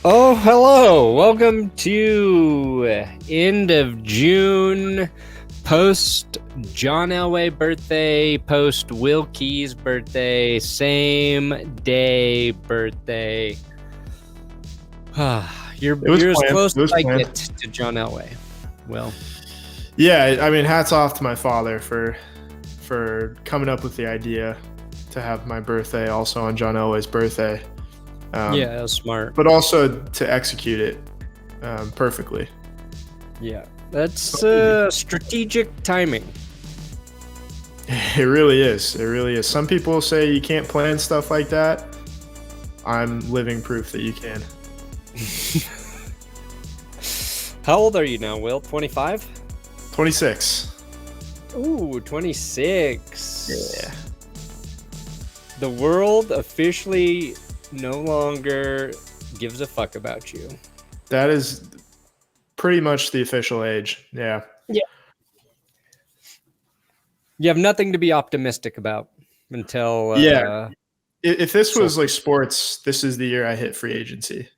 Oh, hello. Welcome to end of June, post John Elway birthday, post Will Key's birthday, same day birthday. You're as close as I get to John Elway. Will. Yeah, I mean, hats off to my father for coming up with the idea to have my birthday also on John Elway's birthday. Yeah, that was smart. But also to execute it perfectly. Yeah, that's strategic timing. It really is. It really is. Some people say you can't plan stuff like that. I'm living proof that you can. How old are you now, Will? 25? 26. Ooh, 26. Yeah. The world officially no longer gives a fuck about you. That is pretty much the official age. Yeah. Yeah. You have nothing to be optimistic about until yeah. If this was like sports, this is the year I hit free agency.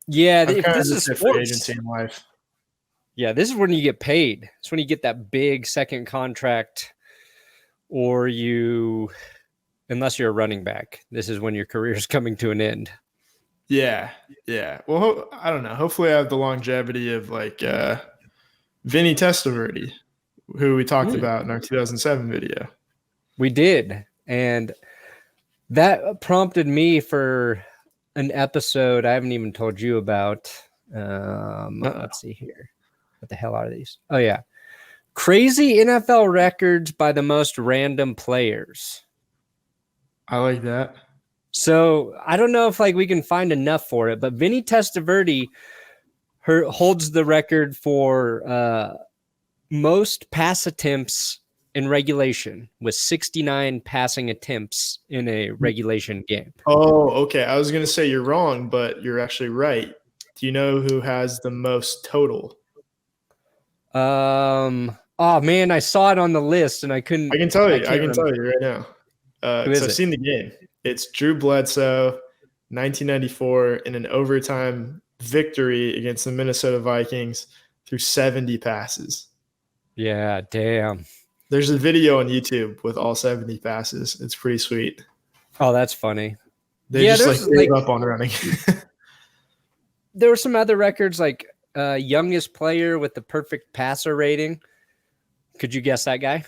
Yeah, if this is sports, free agency in life. Yeah, this is when you get paid. It's when you get that big second contract, or unless you're a running back, this is when your career is coming to an end. Yeah. Well, I don't know. Hopefully I have the longevity of like Vinny Testaverde, who we talked about in our 2007 video. We did. And that prompted me for an episode I haven't even told you about. Let's see here. What the hell are these? Oh, yeah. Crazy NFL records by the most random players. I like that. So I don't know if we can find enough for it, but Vinny Testaverde holds the record for most pass attempts in regulation with 69 passing attempts in a regulation game. Oh, okay. I was going to say you're wrong, but you're actually right. Do you know who has the most total? Oh man, I saw it on the list and I couldn't. I can tell you right now. Who is I've seen the game. It's Drew Bledsoe, 1994, in an overtime victory against the Minnesota Vikings through 70 passes. Yeah, damn. There's a video on YouTube with all 70 passes. It's pretty sweet. Oh, that's funny. They just gave up on running. There were some other records like youngest player with the perfect passer rating. Could you guess that guy?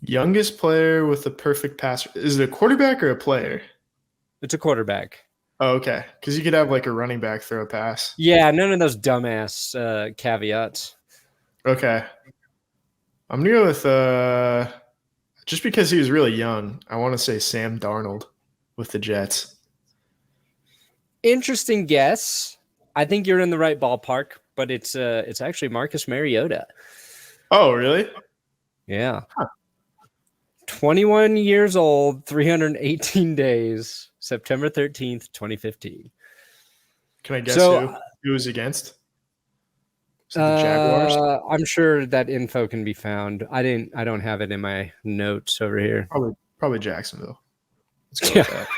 Youngest player with the perfect passer. Is it a quarterback or a player? It's a quarterback. Oh, okay. Because you could have like a running back throw a pass. Yeah, none of those dumbass caveats. Okay. I'm going to go with, just because he was really young, I want to say Sam Darnold with the Jets. Interesting guess. I think you're in the right ballpark, but it's actually Marcus Mariota. Oh, really? Yeah. Huh. 21 years old, 318 days, September 13th, 2015. Can I guess who he was against? Is it the Jaguars? I'm sure that info can be found. I don't have it in my notes over here. Probably Jacksonville. Let's go with that.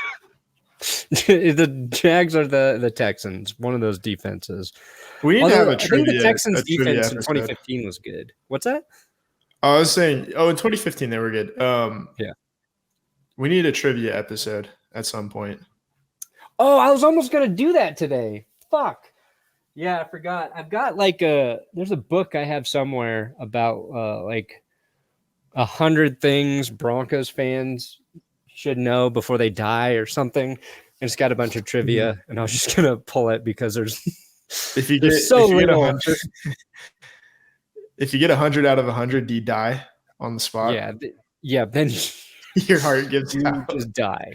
The Jags are the Texans, one of those defenses. We need to have a trivia. I think the Texans defense in 2015 was good. What's that? I was saying, in 2015 they were good. Yeah. We need a trivia episode at some point. Oh, I was almost going to do that today. Fuck. Yeah, I forgot. I've got there's a book I have somewhere about 100 things Broncos fans should know before they die or something. And it's got a bunch of trivia, and I was just going to pull it because there's so little. If you get 100 out of 100, do you die on the spot? Yeah. Then your heart gives out. Just die.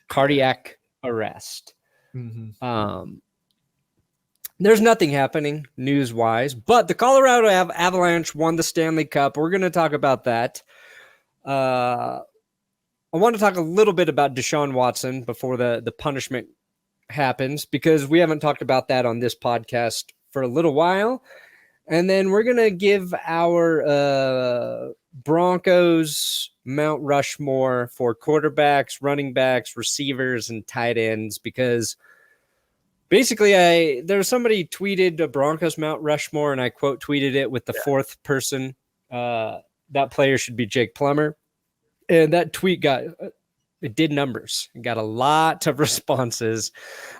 Cardiac arrest. Mm-hmm. There's nothing happening news-wise, but the Colorado Avalanche won the Stanley Cup. We're going to talk about that. I want to talk a little bit about Deshaun Watson before the punishment happens, because we haven't talked about that on this podcast for a little while. And then we're going to give our Broncos Mount Rushmore for quarterbacks, running backs, receivers, and tight ends, because basically, there was somebody tweeted a Broncos Mount Rushmore, and I quote tweeted it with the fourth person. That player should be Jake Plummer, and that tweet it did numbers. It got a lot of responses.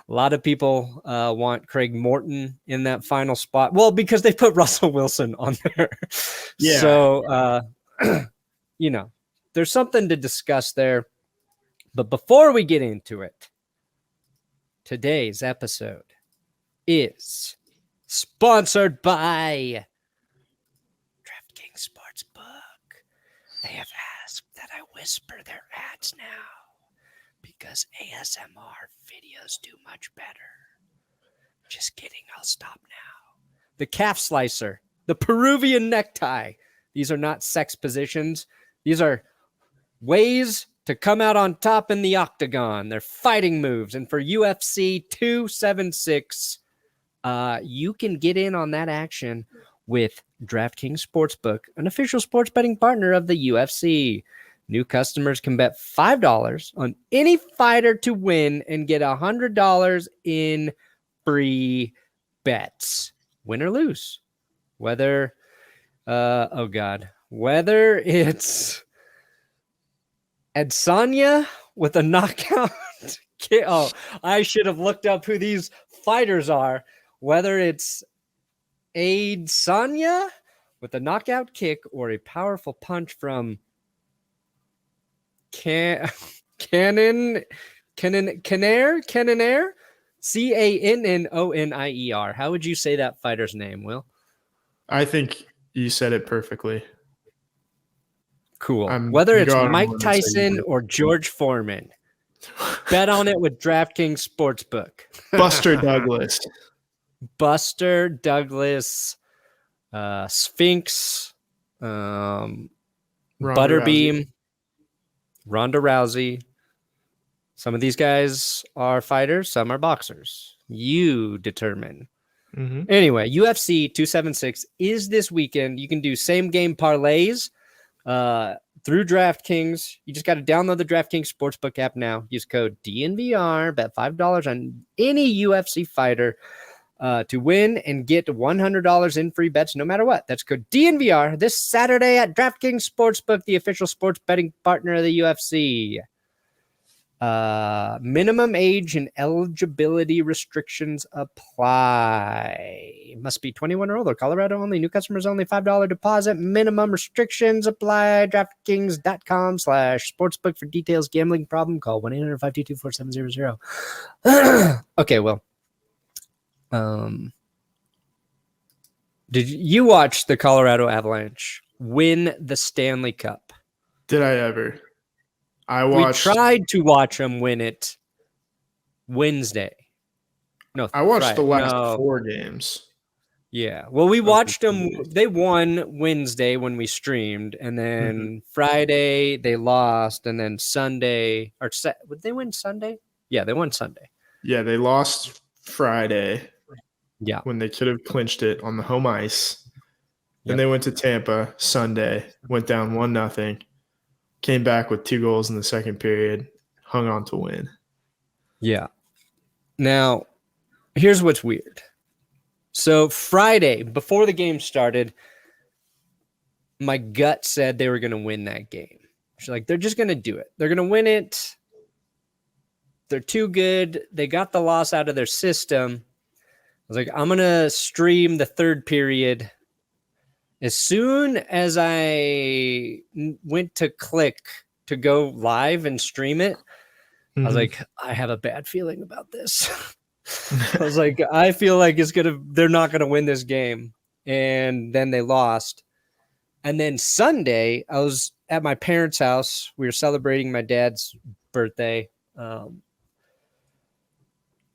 A lot of people want Craig Morton in that final spot. Well, because they put Russell Wilson on there. Yeah. So, there's something to discuss there. But before we get into it, today's episode is sponsored by DraftKings Sportsbook. They have asked that I whisper their ads now because ASMR videos do much better. Just kidding, I'll stop now. The calf slicer, the Peruvian necktie. These are not sex positions. These are ways to come out on top in the octagon. They're fighting moves. And for UFC 276, you can get in on that action with DraftKings Sportsbook, an official sports betting partner of the UFC. New customers can bet $5 on any fighter to win and get $100 in free bets, win or lose. Whether it's Adesanya with a knockout kick. Oh, I should have looked up who these fighters are. Whether it's Adesanya with a knockout kick or a powerful punch from Cannonier, Cannonier, Cannonier. How would you say that fighter's name, Will? I think you said it perfectly. Cool. Whether it's Mike Tyson or George Foreman, bet on it with DraftKings Sportsbook. Buster Douglas. Buster Douglas, Sphinx, Butterbeam, Ronda Rousey. Some of these guys are fighters, some are boxers. You determine. Mm-hmm. Anyway, UFC 276 is this weekend. You can do same game parlays through DraftKings. You just got to download the DraftKings Sportsbook app now. Use code DNVR. Bet $5 on any UFC fighter to win and get $100 in free bets no matter what. That's code DNVR this Saturday at DraftKings Sportsbook, the official sports betting partner of the UFC. Minimum age and eligibility restrictions apply. Must be 21 or older. Colorado only. New customers only. $5 deposit. Minimum restrictions apply. DraftKings.com/sportsbook for details. Gambling problem? Call 1-800-522-4700. Okay, well. Did you watch the Colorado Avalanche win the Stanley Cup? Did I ever? We tried to watch them win it Wednesday. No, I watched the last 4 games. Yeah. Well, we watched them. They won Wednesday when we streamed, and then Friday they lost, and then Sunday would they win Sunday? Yeah, they won Sunday. Yeah, they lost Friday. Yeah. When they could have clinched it on the home ice. Then they went to Tampa Sunday, went down 1-0. Came back with 2 goals in the second period, hung on to win. Yeah. Now, here's what's weird. So Friday, before the game started, my gut said they were going to win that game. She's like, they're just going to do it. They're going to win it. They're too good. They got the loss out of their system. I was like, I'm going to stream the third period. As soon as I went to click to go live and stream it, I was like, I have a bad feeling about this. I was like, I feel like they're not going to win this game. And then they lost. And then Sunday, I was at my parents' house. We were celebrating my dad's birthday.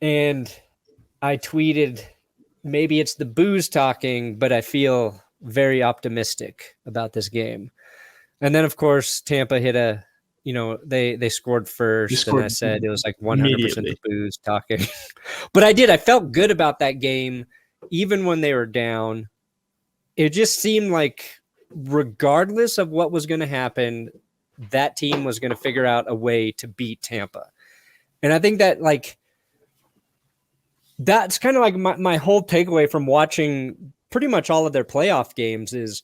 And I tweeted, maybe it's the booze talking, but I feel very optimistic about this game. And then, of course, Tampa hit they scored first, and I said it was like 100% the booze talking. But I felt good about that game, even when they were down. It just seemed like regardless of what was going to happen, that team was going to figure out a way to beat Tampa. And I think that, That's kind of like my whole takeaway from watching pretty much all of their playoff games is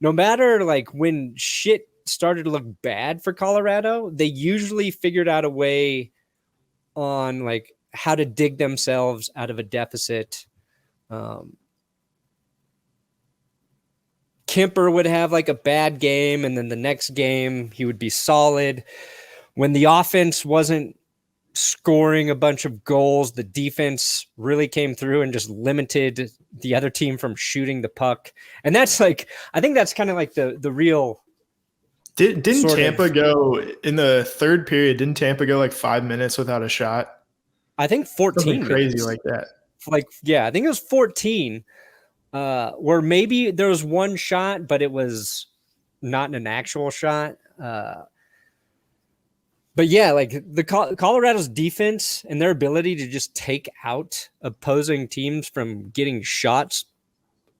no matter like when shit started to look bad for Colorado, they usually figured out a way on like how to dig themselves out of a deficit. Kemper would have like a bad game, and then the next game he would be solid. When the offense wasn't scoring a bunch of goals, the defense really came through and just limited the other team from shooting the puck. And that's like, I think that's kind of like the real. Didn't Tampa go in the third period? Didn't Tampa go like 5 minutes without a shot? I think 14 Something crazy minutes. like that. Like, yeah, I think it was 14. Where maybe there was one shot, but it was not an actual shot. But yeah, like the Colorado's defense and their ability to just take out opposing teams from getting shots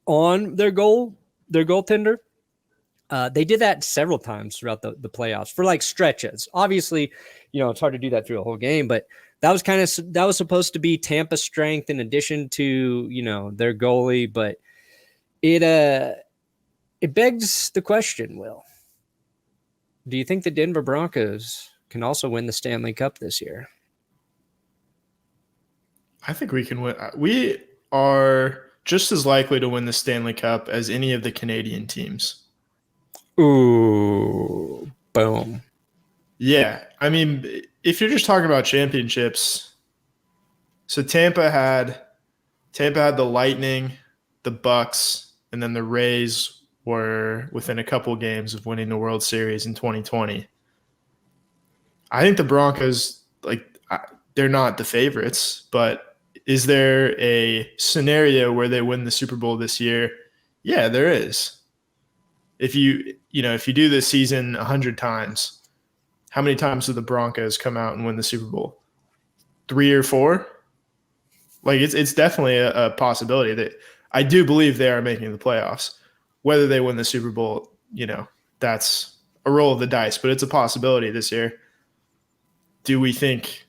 on their goaltender. They did that several times throughout the playoffs for like stretches. Obviously, it's hard to do that through a whole game, but that was supposed to be Tampa's strength in addition to, their goalie. But it begs the question, Will, do you think the Denver Broncos can also win the Stanley Cup this year? I think we can win. We are just as likely to win the Stanley Cup as any of the Canadian teams. Ooh, boom. Yeah. I mean, if you're just talking about championships, so Tampa had the Lightning, the Bucks, and then the Rays were within a couple games of winning the World Series in 2020. I think the Broncos, they're not the favorites, but is there a scenario where they win the Super Bowl this year? Yeah, there is. If you do this season 100 times, how many times do the Broncos come out and win the Super Bowl? 3 or 4? Like it's definitely a possibility that I do believe they are making the playoffs. Whether they win the Super Bowl, that's a roll of the dice, but it's a possibility this year. Do we think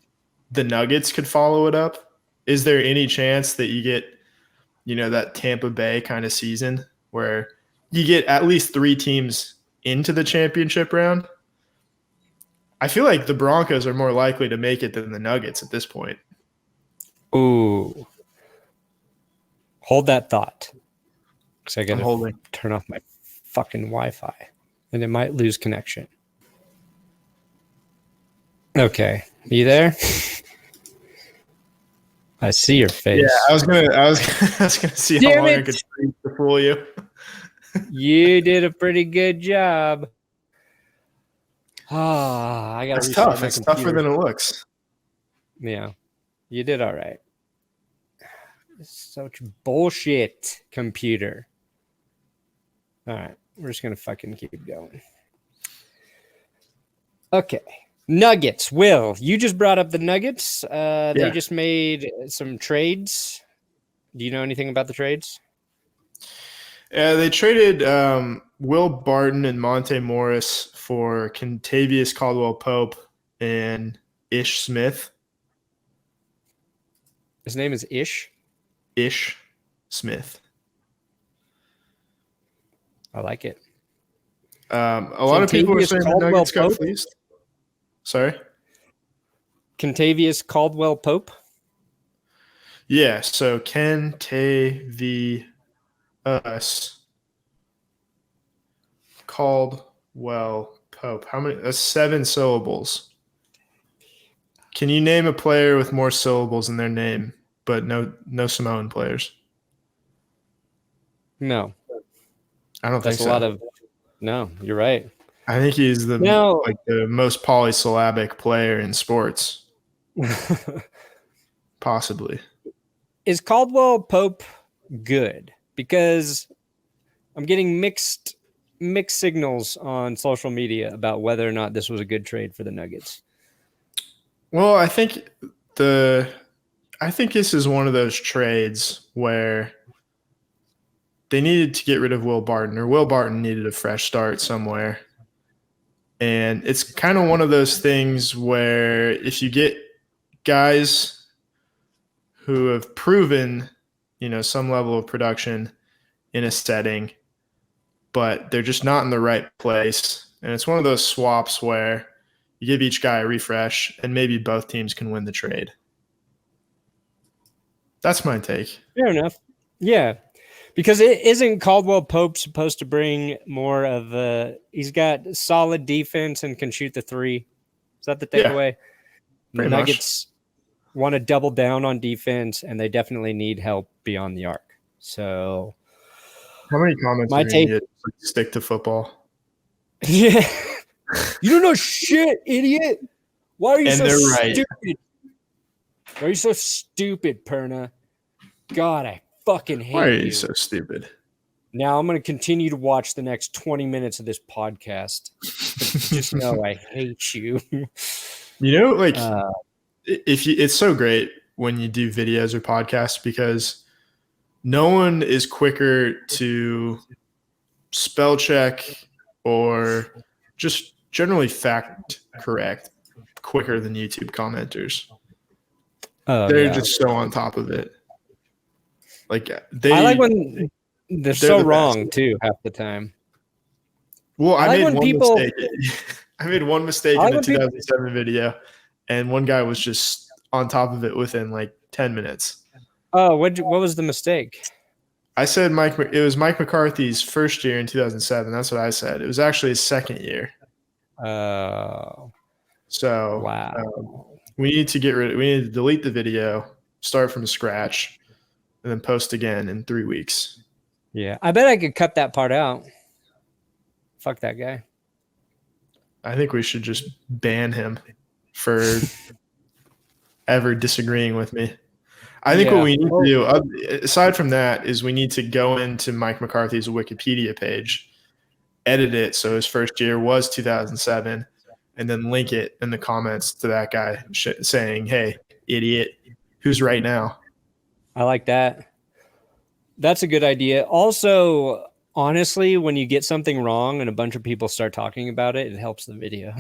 the Nuggets could follow it up? Is there any chance that you get, that Tampa Bay kind of season where you get at least 3 teams into the championship round? I feel like the Broncos are more likely to make it than the Nuggets at this point. Ooh. Hold that thought. Because I got to turn off my fucking Wi-Fi. And it might lose connection. Okay. You there? I see your face. Yeah, I was gonna see how long I could speak to fool you. You did a pretty good job. I got to It's tough. It's tougher than it looks. Yeah. You did all right. Such bullshit, computer. All right. We're just going to fucking keep going. Okay. Nuggets. Will, you just brought up the Nuggets. They just made some trades. Do you know anything about the trades? Yeah, they traded Will Barton and Monte Morris for Kentavious Caldwell-Pope and Ish Smith. His name is Ish? Ish Smith. I like it. A lot of people are saying the Nuggets got fleeced. Sorry? Kentavious Caldwell-Pope? Yeah, so Kentavious Caldwell-Pope. How many? That's 7 syllables. Can you name a player with more syllables in their name, but no Samoan players? No. I don't think so. No, you're right. I think he's the most polysyllabic player in sports. Possibly. Is Caldwell-Pope good? Because I'm getting mixed signals on social media about whether or not this was a good trade for the Nuggets. Well, I think this is one of those trades where they needed to get rid of Will Barton, or Will Barton needed a fresh start somewhere. And it's kind of one of those things where if you get guys who have proven, some level of production in a setting, but they're just not in the right place. And it's one of those swaps where you give each guy a refresh and maybe both teams can win the trade. That's my take. Fair enough. Yeah. Because it isn't Caldwell Pope supposed to bring more of he's got solid defense and can shoot the three. Is that the takeaway? Yeah, the Nuggets want to double down on defense, and they definitely need help beyond the arc. So, how many comments my take? Stick to football. Yeah, you don't know shit, idiot. Why are you so stupid? Right. Why are you so stupid, Perna? God, I fucking hate you. Why are you so stupid? Now I'm going to continue to watch the next 20 minutes of this podcast. Just know I hate you. It's so great when you do videos or podcasts because no one is quicker to spell check or just generally fact correct quicker than YouTube commenters. They're just so on top of it. Like I like when they're so wrong too half the time. Well, I made one mistake in the 2007 video, and one guy was just on top of it within like 10 minutes. Oh, what was the mistake? I said it was Mike McCarthy's first year in 2007. That's what I said. It was actually his second year. Oh. So wow. We need to delete the video, start from scratch, and then post again in 3 weeks. Yeah. I bet I could cut that part out. Fuck that guy. I think we should just ban him for ever disagreeing with me. I think what we need to do, aside from that, is we need to go into Mike McCarthy's Wikipedia page, edit it so his first year was 2007, and then link it in the comments to that guy saying, hey, idiot, who's right now? I like that. That's a good idea. Also, honestly, when you get something wrong and a bunch of people start talking about it, it helps the video.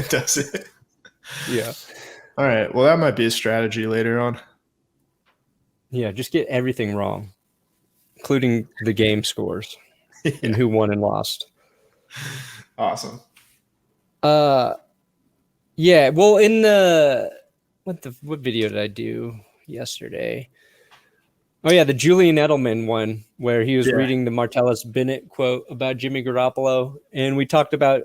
Does it? Yeah. All right. Well, that might be a strategy later on. Yeah, just get everything wrong, including the game scores and who won and lost. Awesome. Yeah. Well, in what video did I do yesterday? Oh yeah, the Julian Edelman one where he was reading the Martellus Bennett quote about Jimmy Garoppolo, and we talked about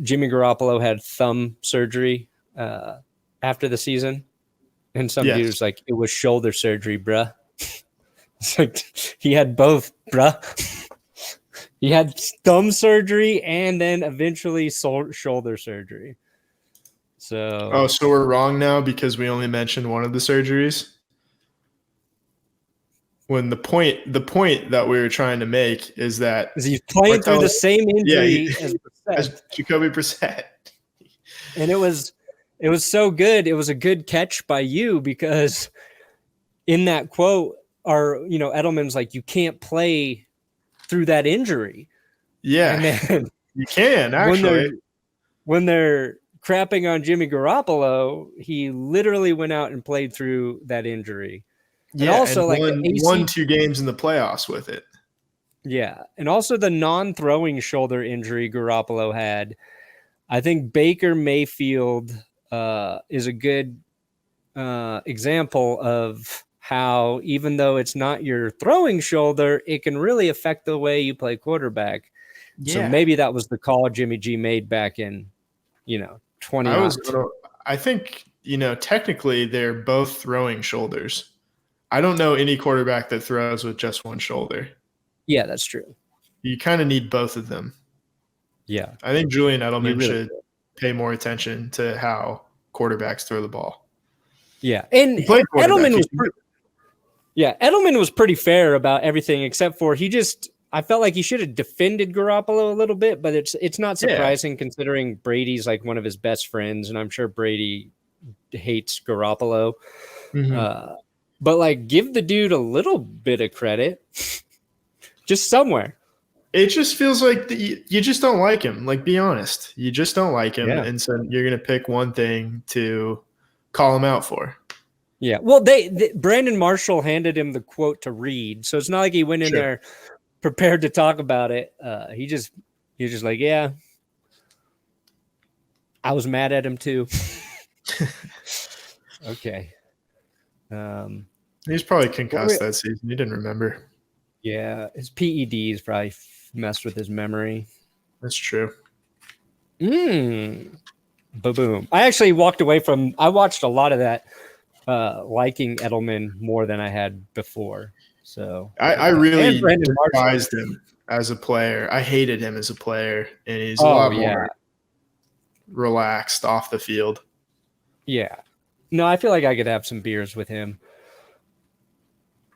Jimmy Garoppolo had thumb surgery after the season, and some dude was like, it was shoulder surgery, bruh. It's like he had both, bruh. He had thumb surgery and then eventually shoulder surgery. So we're wrong now because we only mentioned one of the surgeries? When the point that we were trying to make is that he's playing through the same injury as Jacoby Brissett. And it was so good. It was a good catch by you because in that quote, Edelman's like, you can't play through that injury. Yeah, and then you can actually. When they're crapping on Jimmy Garoppolo, he literally went out and played through that injury. And also won 2 games in the playoffs with it. Yeah. And also the non-throwing shoulder injury Garoppolo had. I think Baker Mayfield is a good example of how even though it's not your throwing shoulder, it can really affect the way you play quarterback. Yeah. So maybe that was the call Jimmy G made back in, 20. I think, technically they're both throwing shoulders. I don't know any quarterback that throws with just one shoulder. Yeah, that's true. You kind of need both of them. Yeah. I think Julian Edelman should pay more attention to how quarterbacks throw the ball. Yeah. And Edelman was pretty fair about everything except for I felt like he should have defended Garoppolo a little bit, but it's not surprising considering Brady's like one of his best friends, and I'm sure Brady hates Garoppolo. Mm-hmm. But like, give the dude a little bit of credit, just somewhere. It just feels like you just don't like him. Like, be honest, you just don't like him, and so you're gonna pick one thing to call him out for. Yeah. Well, Brandon Marshall handed him the quote to read, so it's not like he went in there prepared to talk about it. He was just like, yeah, I was mad at him too. Okay. He was probably concussed that season. He didn't remember. Yeah, his PEDs probably messed with his memory. That's true. Boom. I actually walked away from. I watched a lot of that, liking Edelman more than I had before. So I really despised him as a player. I hated him as a player, and he's a lot more relaxed off the field. Yeah. No, I feel like I could have some beers with him.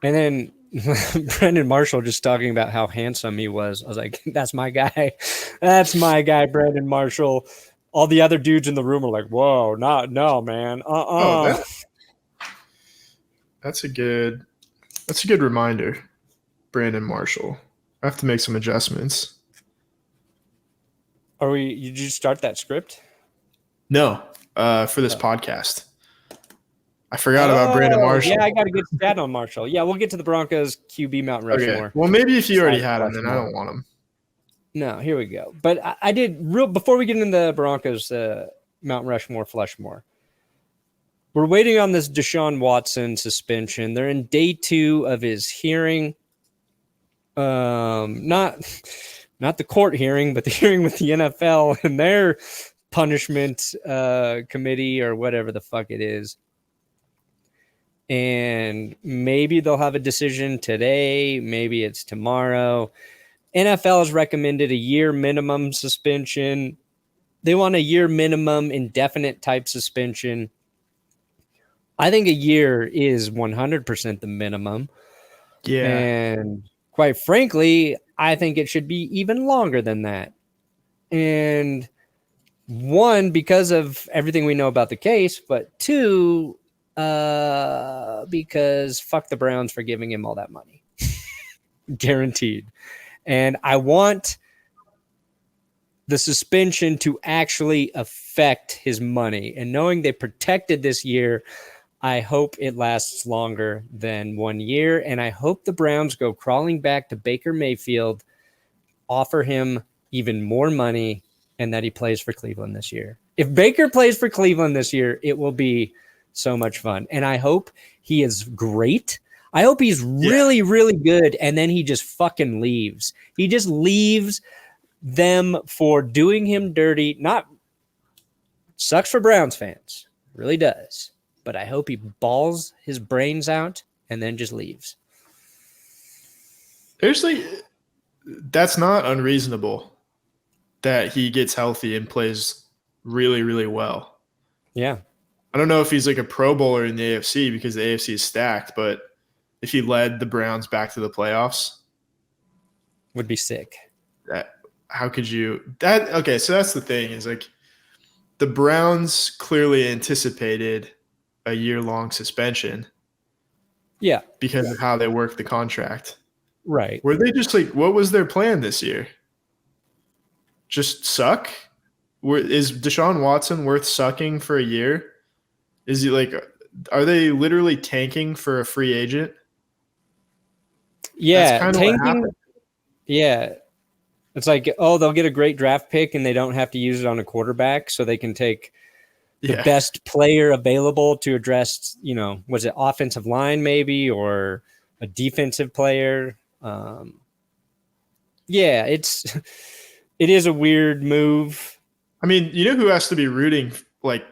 And then Brandon Marshall just talking about how handsome he was. I was like, that's my guy. That's my guy, Brandon Marshall. All the other dudes in the room are like, whoa, no, man. That's a good reminder, Brandon Marshall. I have to make some adjustments. Did you start that script? No, for this podcast. I forgot about Brandon Marshall. Yeah, I got to get that on Marshall. Yeah, we'll get to the Broncos QB Mount Rushmore. Okay. Well, maybe if you already had him, then I don't want him. No, here we go. But I did before we get into the Broncos Mount Rushmore, Flushmore. We're waiting on this Deshaun Watson suspension. They're in day 2 of his hearing. Not the court hearing, but the hearing with the NFL and their punishment committee or whatever the fuck it is. And maybe they'll have a decision today. Maybe it's tomorrow. NFL has recommended a year minimum suspension. They want a year minimum indefinite type suspension. I think a year is 100% the minimum. Yeah. And quite frankly, I think it should be even longer than that. And one, because of everything we know about the case, but two, because fuck the Browns for giving him all that money. Guaranteed. And I want the suspension to actually affect his money. And knowing they protected this year, I hope it lasts longer than 1 year. And I hope the Browns go crawling back to Baker Mayfield, offer him even more money, and that he plays for Cleveland this year. If Baker plays for Cleveland this year, it will be so much fun. And I hope he is great. I hope he's really, really good. And then he just fucking leaves. He just leaves them for doing him dirty. Not sucks for Browns fans. Really does. But I hope he balls his brains out and then just leaves. Seriously, that's not unreasonable that he gets healthy and plays really, really well. Yeah. I don't know if he's like a Pro Bowler in the AFC because the AFC is stacked, but if he led the Browns back to the playoffs, would be sick. How could you that? Okay, so that's the thing is like the Browns clearly anticipated a year-long suspension. Yeah. Because of how they worked the contract. Right. Were they just like, what was their plan this year? Just suck? Is Deshaun Watson worth sucking for a year? Is he like, are they literally tanking for a free agent? Yeah. That's kind of what happened. Yeah. It's like, oh, they'll get a great draft pick and they don't have to use it on a quarterback, so they can take the best player available to address, was it offensive line maybe or a defensive player? It is a weird move. I mean, you know who has to be rooting like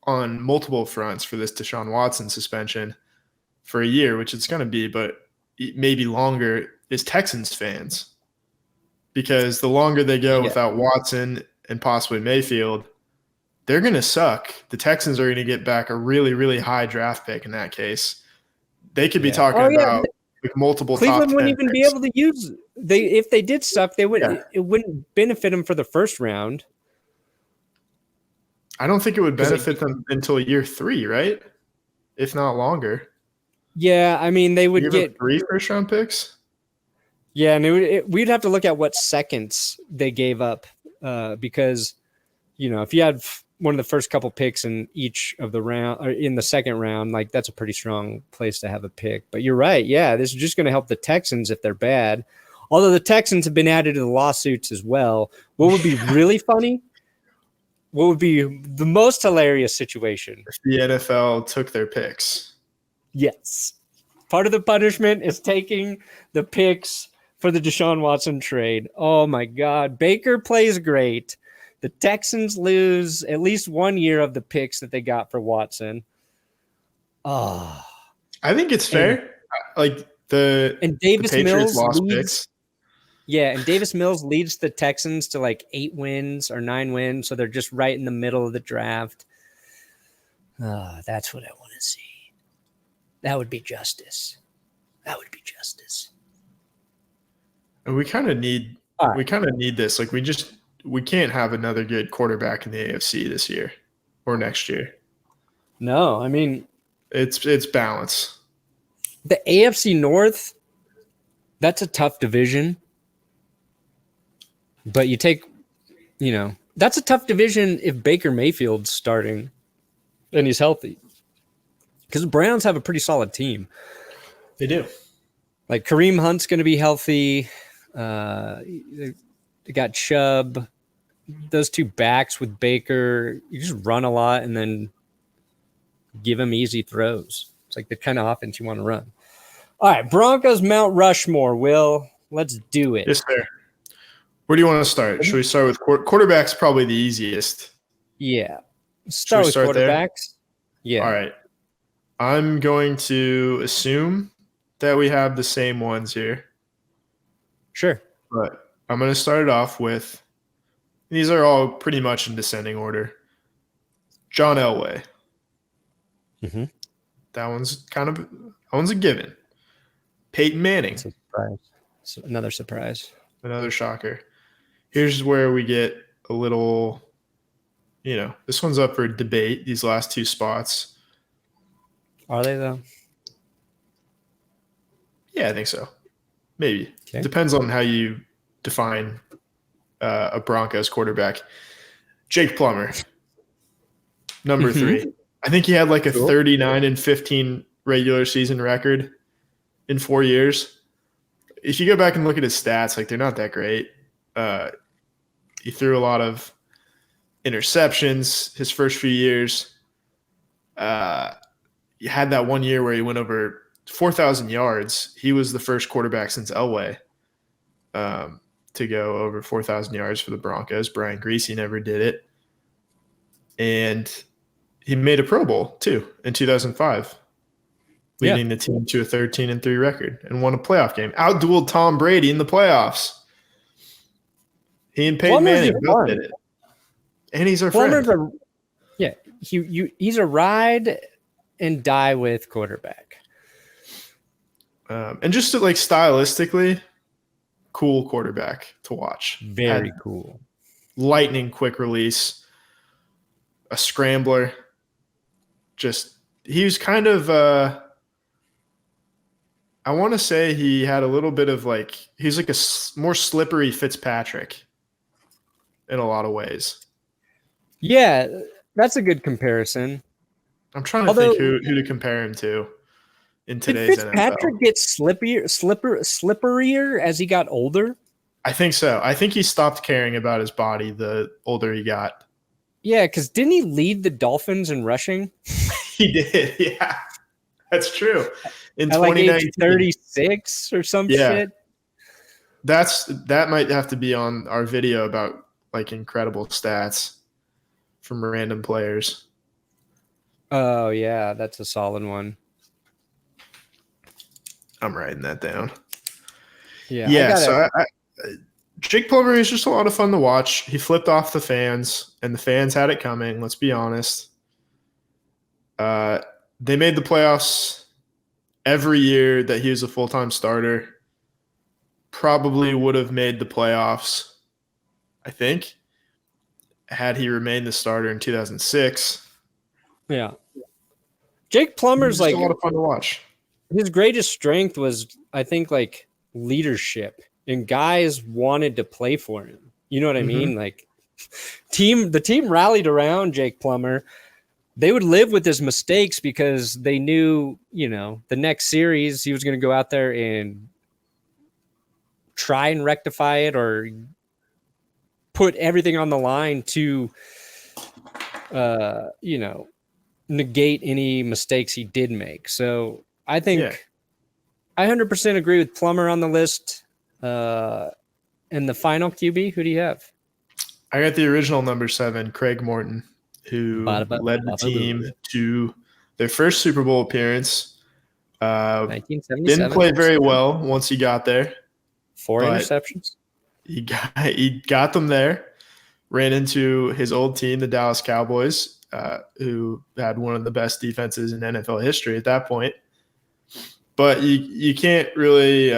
on multiple fronts for this Deshaun Watson suspension for a year, which it's going to be, but maybe longer, is Texans fans. Because the longer they go without Watson and possibly Mayfield, they're going to suck. The Texans are going to get back a really, really high draft pick in that case. They could be talking about like multiple Cleveland top 10 wouldn't even picks. be able to use if they did suck, they would it wouldn't benefit them for the first round. I don't think it would benefit them until year 3, right? If not longer. Yeah, I mean they would get 3 first-round picks. Yeah, and we'd have to look at what seconds they gave up because if you had one of the first couple picks in each of the round, or in the second round, like that's a pretty strong place to have a pick. But you're right. Yeah, this is just going to help the Texans if they're bad. Although the Texans have been added to the lawsuits as well. What would be really funny? What would be the most hilarious situation? If the NFL took their picks. Yes. Part of the punishment is taking the picks for the Deshaun Watson trade. Oh my God. Baker plays great. The Texans lose at least 1 year of the picks that they got for Watson. Oh. I think it's fair. And Davis Patriots Mills lost leads, picks. Yeah, and Davis Mills leads the Texans to like 8 wins or 9 wins, so they're just right in the middle of the draft. That's what I want to see. That would be justice. That would be justice. And we kind of need this. Like we can't have another good quarterback in the AFC this year or next year. No, I mean it's balance. The AFC North, that's a tough division. But that's a tough division if Baker Mayfield's starting and he's healthy. Because the Browns have a pretty solid team. They do. Like Kareem Hunt's going to be healthy. They got Chubb. Those two backs with Baker, you just run a lot and then give him easy throws. It's like the kind of offense you want to run. All right, Broncos Mount Rushmore, Will. Let's do it. Yes, sir. Where do you want to start? Should we start with quarterbacks? Probably the easiest. Yeah. Start with quarterbacks. There? Yeah. All right. I'm going to assume that we have the same ones here. Sure. But I'm going to start it off with, these are all pretty much in descending order. John Elway. Mm-hmm. That one's a given. Peyton Manning. That's a surprise. So another surprise. Another shocker. Here's where we get a little, this one's up for debate, these last two spots. Are they, though? Yeah, I think so. Maybe. Okay. Depends on how you define a Broncos quarterback. Jake Plummer, number 3. I think he had like a 39-15 regular season record in 4 years. If you go back and look at his stats, like they're not that great. He threw a lot of interceptions his first few years. He had that 1 year where he went over 4,000 yards. He was the first quarterback since Elway to go over 4,000 yards for the Broncos. Brian Griese never did it. And he made a Pro Bowl, too, in 2005. Leading the team to a 13-3 record and won a playoff game. Outdueled Tom Brady in the playoffs. He and Peyton Manning both did it. And he's our friend. He's a ride and die with quarterback. And just to stylistically, cool quarterback to watch. Very cool. Lightning quick release. A scrambler. He was kind of I want to say he had a little bit of he's like a more slippery Fitzpatrick in a lot of ways. Yeah, that's a good comparison. I'm trying to think who to compare him to in today's NFL. Did Fitzpatrick get slipperier as he got older? I think so. I think he stopped caring about his body the older he got. Yeah, because didn't he lead the Dolphins in rushing? He did, yeah. That's true. In at 2019, 36 or some shit. That might have to be on our video about incredible stats from random players. Oh yeah, that's a solid one. I'm writing that down. Yeah. So Jake Plummer is just a lot of fun to watch. He flipped off the fans, and the fans had it coming. Let's be honest. They made the playoffs every year that he was a full-time starter. Probably would have made the playoffs, I think, had he remained the starter in 2006. Yeah. Jake Plummer's a lot of fun to watch. His greatest strength was, I think, leadership, and guys wanted to play for him. You know what I mean? The team rallied around Jake Plummer. They would live with his mistakes because they knew, the next series he was going to go out there and try and rectify it or put everything on the line to, negate any mistakes he did make. So I think I 100% agree with Plummer on the list. And the final QB, who do you have? I got the original number 7, Craig Morton, who led the team to their first Super Bowl appearance. 1977. Didn't play very well once he got there. 4 interceptions. He got them there. Ran into his old team, the Dallas Cowboys, who had one of the best defenses in NFL history at that point. But you can't really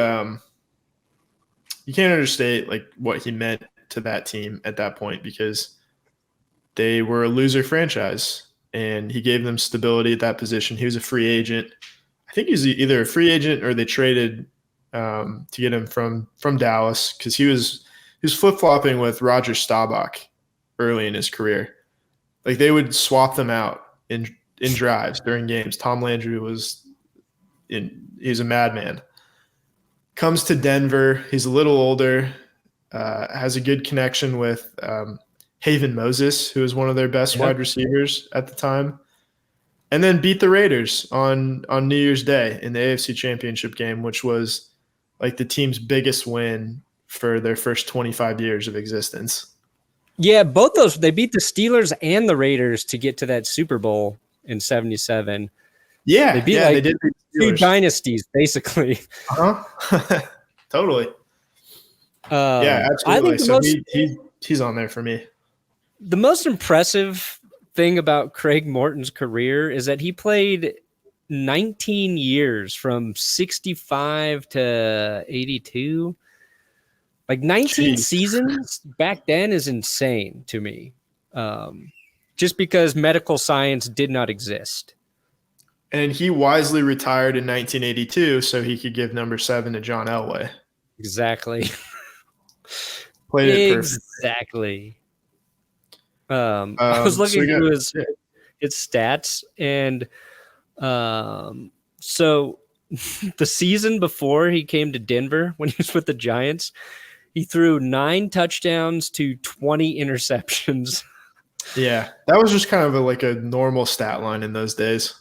you can't understate like what he meant to that team at that point, because they were a loser franchise and he gave them stability at that position. He was a free agent. I think he was either a free agent or they traded to get him from Dallas, because he was flip-flopping with Roger Staubach early in his career. Like they would swap them out in drives during games. Tom Landry he's a madman. Comes to Denver. He's a little older, has a good connection with Haven Moses, who was one of their best wide receivers at the time, and then beat the Raiders on New Year's Day in the AFC Championship game, which was like the team's biggest win for their first 25 years of existence. Yeah, both those, they beat the Steelers and the Raiders to get to that Super Bowl in 77. Yeah, they beat they did two dynasties, basically. Totally. Yeah, absolutely. So he's on there for me. The most impressive thing about Craig Morton's career is that he played 19 years from 65 to 82. Like 19 seasons back then is insane to me. Just because medical science did not exist. And he wisely retired in 1982 so he could give number 7 to John Elway. Exactly. Played it perfectly. Exactly. I was looking through his stats, and so the season before he came to Denver, when he was with the Giants, he threw 9 touchdowns to 20 interceptions. Yeah, that was just kind of a normal stat line in those days.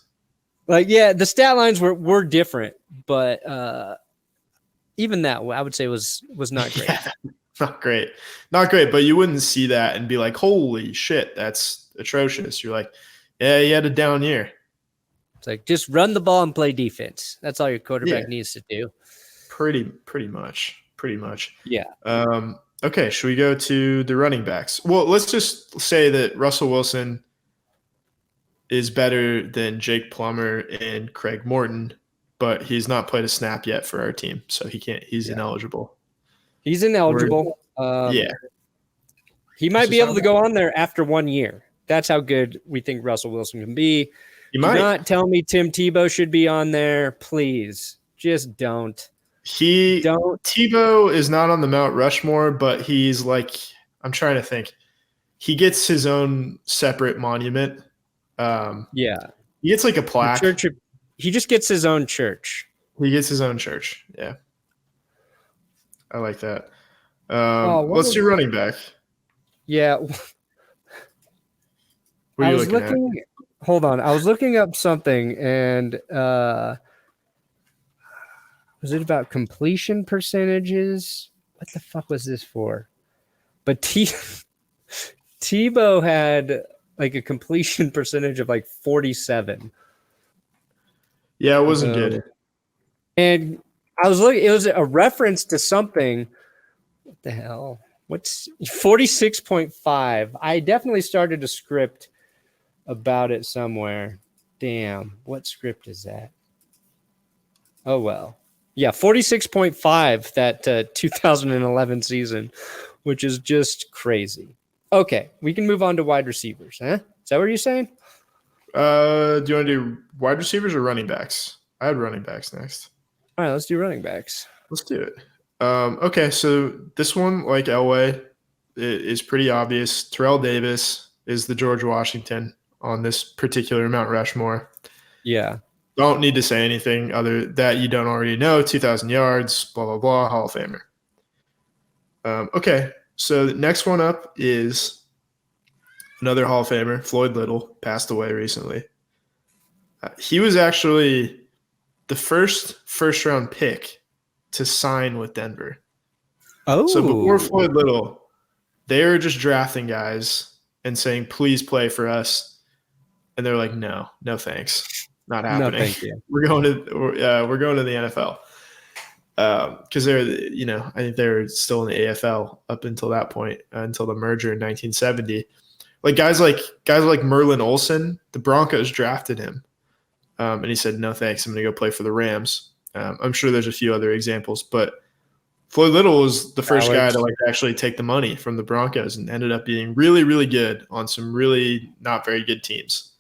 Like, yeah, the stat lines were different, but even that, I would say, was not great. Yeah, not great. But you wouldn't see that and be like, "Holy shit, that's atrocious." You're like, "Yeah, he had a down year." It's like, just run the ball and play defense. That's all your quarterback needs to do. Pretty much. Yeah. Okay, should we go to the running backs? Well, let's just say that Russell Wilson is better than Jake Plummer and Craig Morton, but he's not played a snap yet for our team, so he's ineligible. He's ineligible. He might be able to go on there after 1 year. That's how good we think Russell Wilson can be. He might. Do not tell me Tim Tebow should be on there. Please. Just don't. Tebow is not on the Mount Rushmore, but he's I'm trying to think. He gets his own separate monument. He gets a plaque. He just gets his own church. He gets his own church. Yeah. I like that. Let's do running back. Yeah. What are you looking at? Hold on. I was looking up something, and was it about completion percentages? What the fuck was this for? But Tebow had a completion percentage of 47. Yeah, it wasn't good. And I was looking, it was a reference to something. What the hell? What's 46.5? I definitely started a script about it somewhere. Damn, what script is that? Oh, well. Yeah, 46.5 that 2011 season, which is just crazy. Okay, we can move on to wide receivers. Huh? Is that what you're saying? Do you want to do wide receivers or running backs? I had running backs next. All right, let's do running backs. Let's do it. Okay, so this one, like Elway, is pretty obvious. Terrell Davis is the George Washington on this particular Mount Rushmore. Yeah. Don't need to say anything other that you don't already know. 2,000 yards, blah, blah, blah, Hall of Famer. Okay, so the next one up is another Hall of Famer, Floyd Little, passed away recently. He was actually the first-round pick to sign with Denver. Oh. So before Floyd Little, they were just drafting guys and saying, please play for us. And they're like, no thanks. Not happening. No, thank you. We're going to the NFL. Because I think they were still in the AFL up until that point, until the merger in 1970. Like guys like Merlin Olsen, the Broncos drafted him. And he said, no, thanks. I'm going to go play for the Rams. I'm sure there's a few other examples, but Floyd Little was the first guy to actually take the money from the Broncos and ended up being really, really good on some really not very good teams.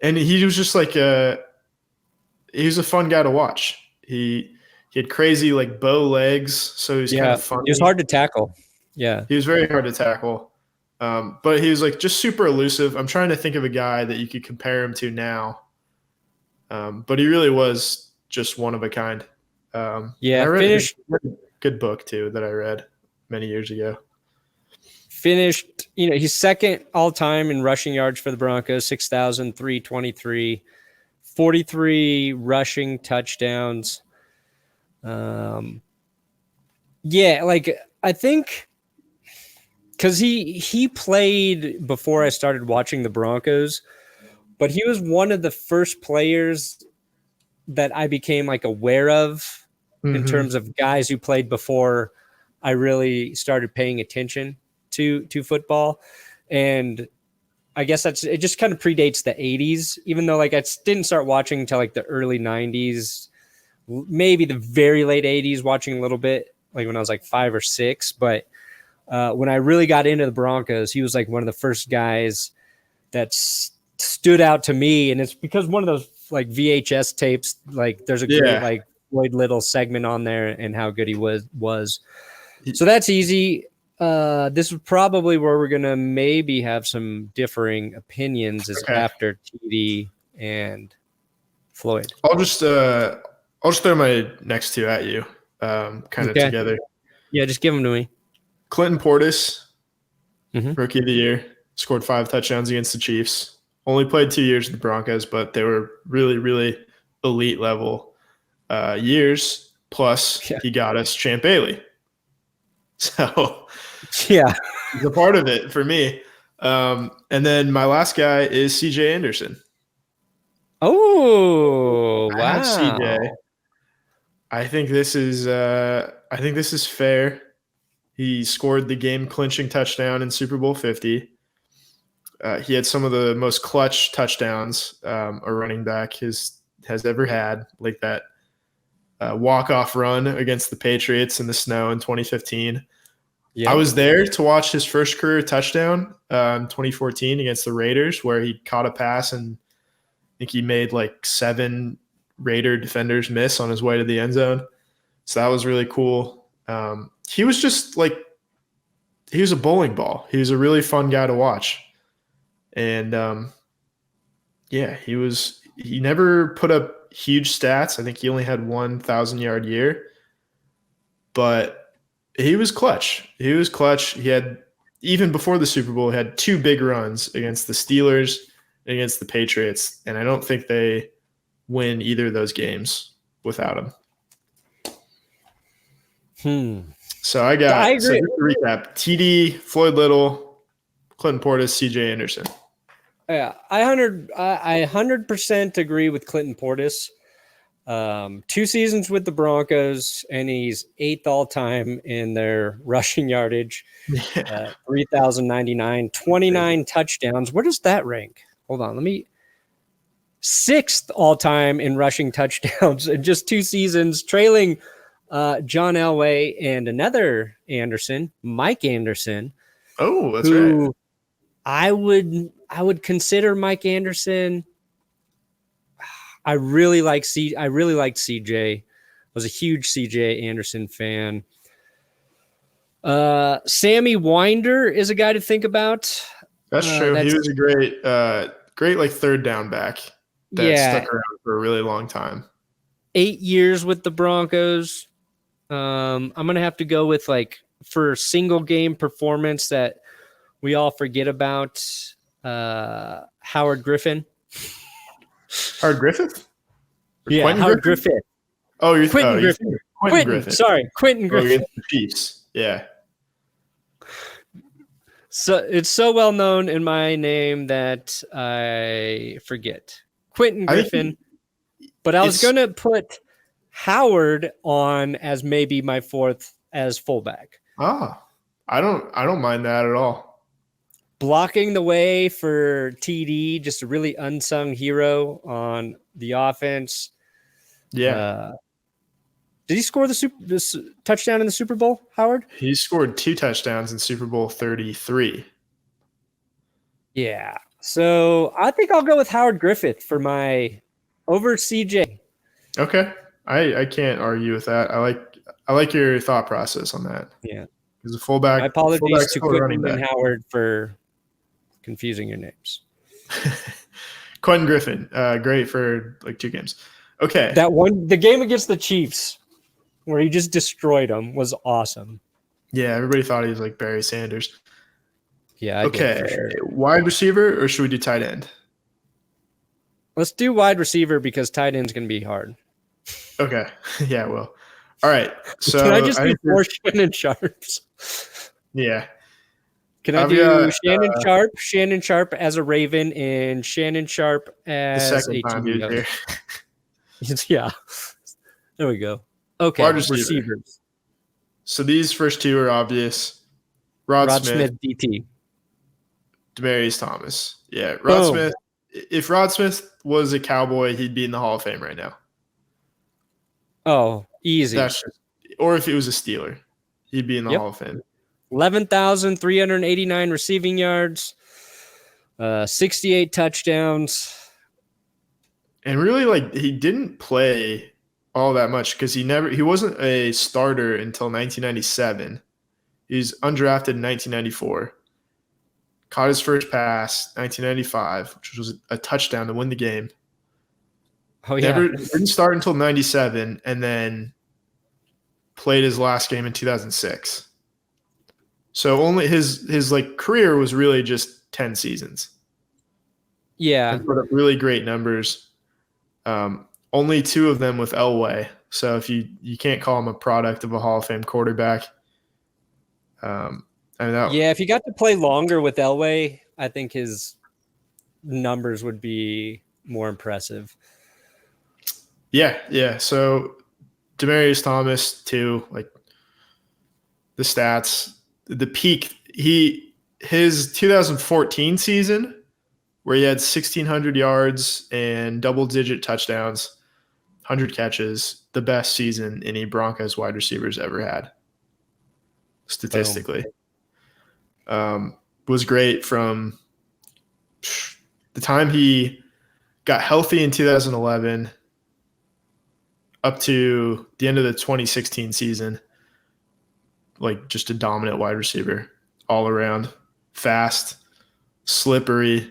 And he was just he was a fun guy to watch. He had crazy bow legs, so he was kind of funny. He was hard to tackle. Yeah. He was very hard to tackle. But he was just super elusive. I'm trying to think of a guy that you could compare him to now. But he really was just one of a kind. I read a good book too that I read many years ago. Finished, he's second all time in rushing yards for the Broncos, 6,323, 43 rushing touchdowns. I think because he played before I started watching the Broncos, but he was one of the first players that I became aware of in terms of guys who played before I really started paying attention to football. And I guess it just kind of predates the 80s, even though I didn't start watching until the early 90s, maybe the very late 80s, watching a little bit when I was 5 or 6. But when I really got into the Broncos, he was one of the first guys that stood out to me. And it's because one of those VHS tapes, there's a great Floyd Little segment on there and how good he was. So that's easy. This is probably where we're gonna maybe have some differing opinions is after TD and Floyd. I'll just throw my next two at you, kind of together. Yeah, just give them to me. Clinton Portis, Rookie of the Year, scored 5 touchdowns against the Chiefs. Only played 2 years with the Broncos, but they were really, really elite level years. Plus, he got us Champ Bailey. So, he's a part of it for me. And then my last guy is CJ Anderson. Oh, wow. CJ. I think this is fair. He scored the game-clinching touchdown in Super Bowl 50. He had some of the most clutch touchdowns a running back has ever had, like that walk-off run against the Patriots in the snow in 2015. Yep. I was there to watch his first career touchdown in 2014 against the Raiders, where he caught a pass and I think he made 7 Raider defenders miss on his way to the end zone. So that was really cool. He was just he was a bowling ball. He was a really fun guy to watch. And he never put up huge stats. I think he only had 1,000-yard year, but he was clutch. He had, even before the Super Bowl, had 2 big runs against the Steelers and against the Patriots. And I don't think they win either of those games without him. So I agree. So just to recap: TD, Floyd Little, Clinton Portis, CJ Anderson. Yeah, I 100% agree with Clinton Portis. 2 seasons with the Broncos, and he's 8th all time in their rushing yardage. 3,099, 29 touchdowns. Where does that rank? Hold on, 6th all time in rushing touchdowns in just 2 seasons, trailing John Elway and another Anderson, Mike Anderson. Oh, that's right. I would consider Mike Anderson. I really liked CJ. I was a huge CJ Anderson fan. Sammy Winder is a guy to think about. That's true. He was a great like third down back that stuck around for a really long time. 8 years with the Broncos. I'm gonna have to go with like for single game performance that we all forget about. Howard Griffin. Howard Griffith? Yeah, Quentin Howard Griffith? Griffith. Oh, you're Quentin Griffith. Griffith. Sorry, Quentin Griffith. The Chiefs. Yeah. So it's so well known in my name that I forget. Quentin Griffin. But I was going to put Howard on as maybe my fourth as fullback. I don't mind that at all. Blocking the way for TD, just a really unsung hero on the offense. Yeah. Did he score this touchdown in the Super Bowl, Howard? He scored 2 touchdowns in Super Bowl 33. Yeah. So I think I'll go with Howard Griffith for my over CJ. Okay. I can't argue with that. I like your thought process on that. Yeah. As a fullback. My apologies to Quentin and Howard for confusing your names. Quentin Griffin, great for like 2 games. Okay. The game against the Chiefs where he just destroyed them was awesome. Yeah, everybody thought he was like Barry Sanders. Yeah. Okay. Sure. Wide receiver or should we do tight end? Let's do wide receiver because tight end's going to be hard. Okay. Yeah, well. All right. So can I just do 4 Shannon Sharps? Yeah. Can I do Shannon Sharpe as a Raven and Shannon Sharpe as the second a time he was here. Yeah. There we go. Okay. Wide receivers. So these first 2 are obvious. Rod Smith, DT. Demaryius Thomas. Yeah. Rod Smith. If Rod Smith was a Cowboy, he'd be in the Hall of Fame right now. Oh, easy. Or if he was a Steeler, he'd be in the Hall of Fame. 11,389 receiving yards, 68 touchdowns. And really, like, he didn't play all that much because he wasn't a starter until 1997. He was undrafted in 1994. Caught his first pass 1995, which was a touchdown to win the game. Oh yeah. Didn't start until 97 and then played his last game in 2006. So only his like career was really just 10 seasons. Yeah. And put up really great numbers. Only 2 of them with Elway. So if you can't call him a product of a Hall of Fame quarterback. If he got to play longer with Elway, I think his numbers would be more impressive. Yeah. So Demaryius Thomas too, like the stats, the peak. His 2014 season where he had 1,600 yards and double-digit touchdowns, 100 catches, the best season any Broncos wide receivers ever had, statistically. Was great from the time he got healthy in 2011 up to the end of the 2016 season, like just a dominant wide receiver all around, fast, slippery,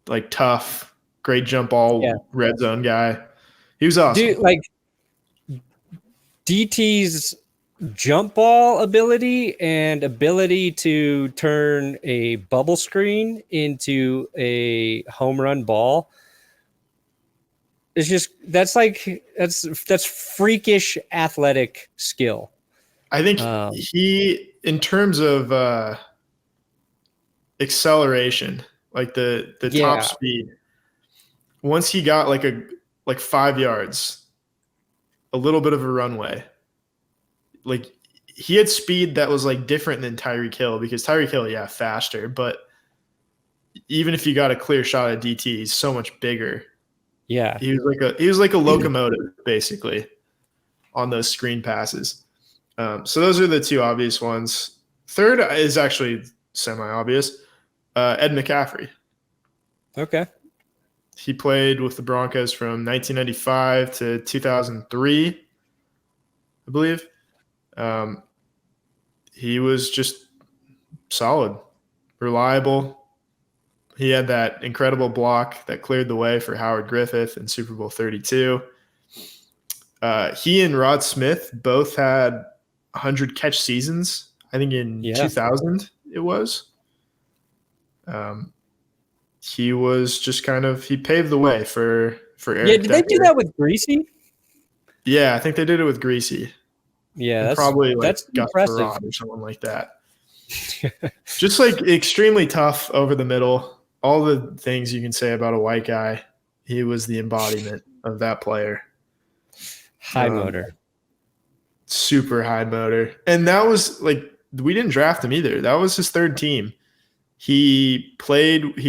like tough, great jump ball, red zone guy. He was awesome. Dude, like DT's jump ball ability and ability to turn a bubble screen into a home run ball. It's just that's freakish athletic skill. I think he, in terms of acceleration, like the top speed, once he got like 5 yards, a little bit of a runway, like he had speed that was like different than Tyreek Hill, because Tyreek Hill, faster, but even if you got a clear shot at DT, he's so much bigger. Yeah. He was like a locomotive basically on those screen passes. So those are the 2 obvious ones. Third is actually semi-obvious. Ed McCaffrey. Okay. He played with the Broncos from 1995 to 2003, I believe. he was just solid, reliable. He had that incredible block that cleared the way for Howard Griffith in Super Bowl 32. He and Rod Smith both had 100 catch seasons. I think in 2000 it was. He was just he paved the way for Eric. Yeah, did they do that with Greasy? Yeah, I think they did it with Greasy. Yeah, that's probably that's Gus impressive Frerotte or someone like that. Just extremely tough over the middle. All the things you can say about a white guy, he was the embodiment of that player. High motor. Super high motor. And that was we didn't draft him either. That was his third team. He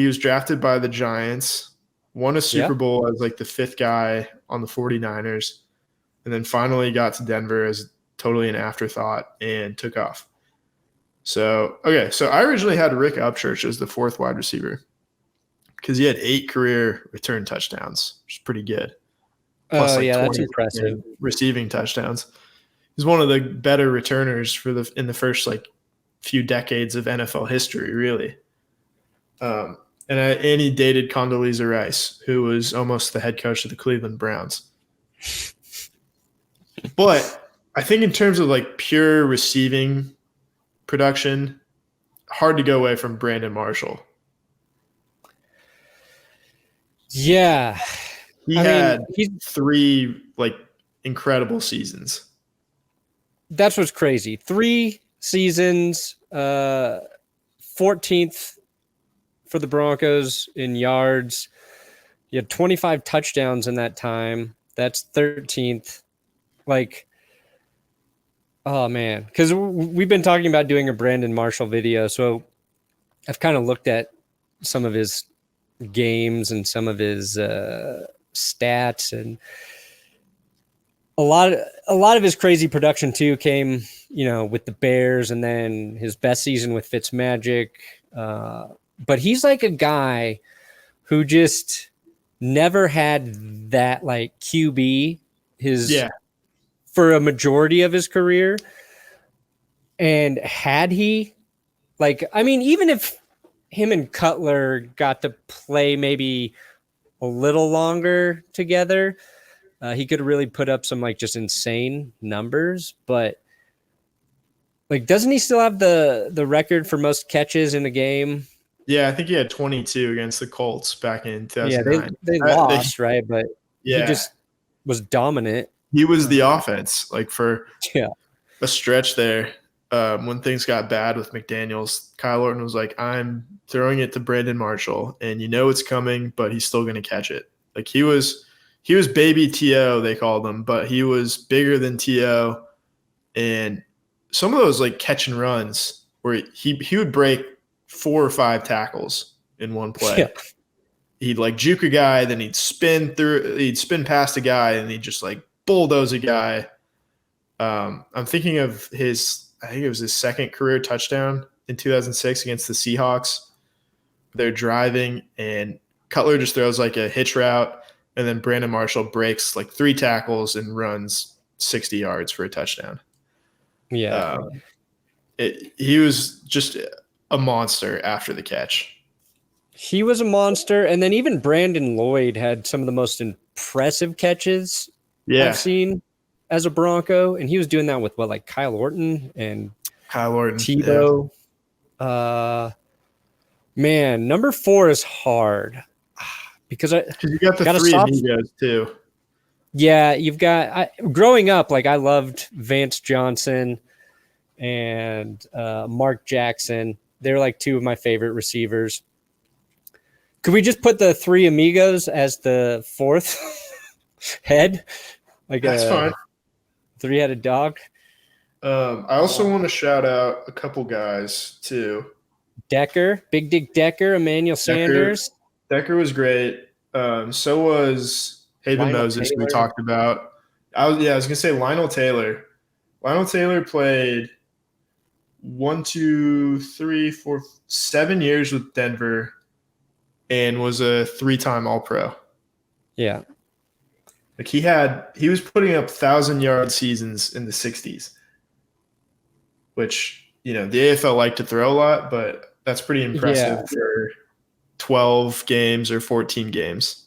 was drafted by the Giants, won a Super Bowl as the fifth guy on the 49ers, and then finally got to Denver as totally an afterthought and took off. So I originally had Rick Upchurch as the fourth wide receiver because he had 8 career return touchdowns, which is pretty good. Plus, that's impressive. Receiving touchdowns. He's one of the better returners in the first few decades of NFL history, really. And he dated Condoleezza Rice, who was almost the head coach of the Cleveland Browns. But I think in terms of pure receiving production, hard to go away from Brandon Marshall. Yeah. He had 3 incredible seasons. That's what's crazy. 3 seasons, 14th for the Broncos in yards. You had 25 touchdowns in that time. That's 13th. Oh man, because we've been talking about doing a Brandon Marshall video, so I've kind of looked at some of his games and some of his stats, and a lot of his crazy production too came, with the Bears, and then his best season with Fitzmagic. But he's a guy who just never had that QB for a majority of his career. And had he, even if him and Cutler got to play maybe a little longer together, he could really put up some just insane numbers. But doesn't he still have the record for most catches in a game? Yeah, I think he had 22 against the Colts back in 2009. Yeah, they lost, right? But he just was dominant. He was the offense, for a stretch there. When things got bad with McDaniels, Kyle Orton was I'm throwing it to Brandon Marshall, and it's coming, but he's still going to catch it. He was baby T.O., they called him, but he was bigger than T.O. And some of those catch and runs where he would break 4 or 5 tackles in one play. Yeah. He'd juke a guy, then he'd spin past a guy, and he'd just bulldoze a guy. I'm thinking of I think it was his second career touchdown in 2006 against the Seahawks. They're driving, and Cutler just throws a hitch route, and then Brandon Marshall breaks 3 tackles and runs 60 yards for a touchdown. Yeah. He was just a monster after the catch. He was a monster, and then even Brandon Lloyd had some of the most impressive catches I've seen as a Bronco, and he was doing that with Kyle Orton and Tebow. Yeah. Man, number 4 is hard because you got the 3 amigos too. Yeah, you've got growing up, I loved Vance Johnson and Mark Jackson. They're 2 of my favorite receivers. Could we just put the 3 amigos as the 4th head? That's fine. 3-headed dog. I also want to shout out a couple guys too. Decker, Big Dick Decker, Emmanuel Sanders. Decker was great. So was Haven Moses, Taylor. We talked about. I was gonna say Lionel Taylor. Lionel Taylor played 7 years with Denver and was a 3-time All-Pro. Yeah. He was putting up 1,000-yard seasons in the 60s, which the AFL like to throw a lot, but that's pretty impressive for 12 games or 14 games.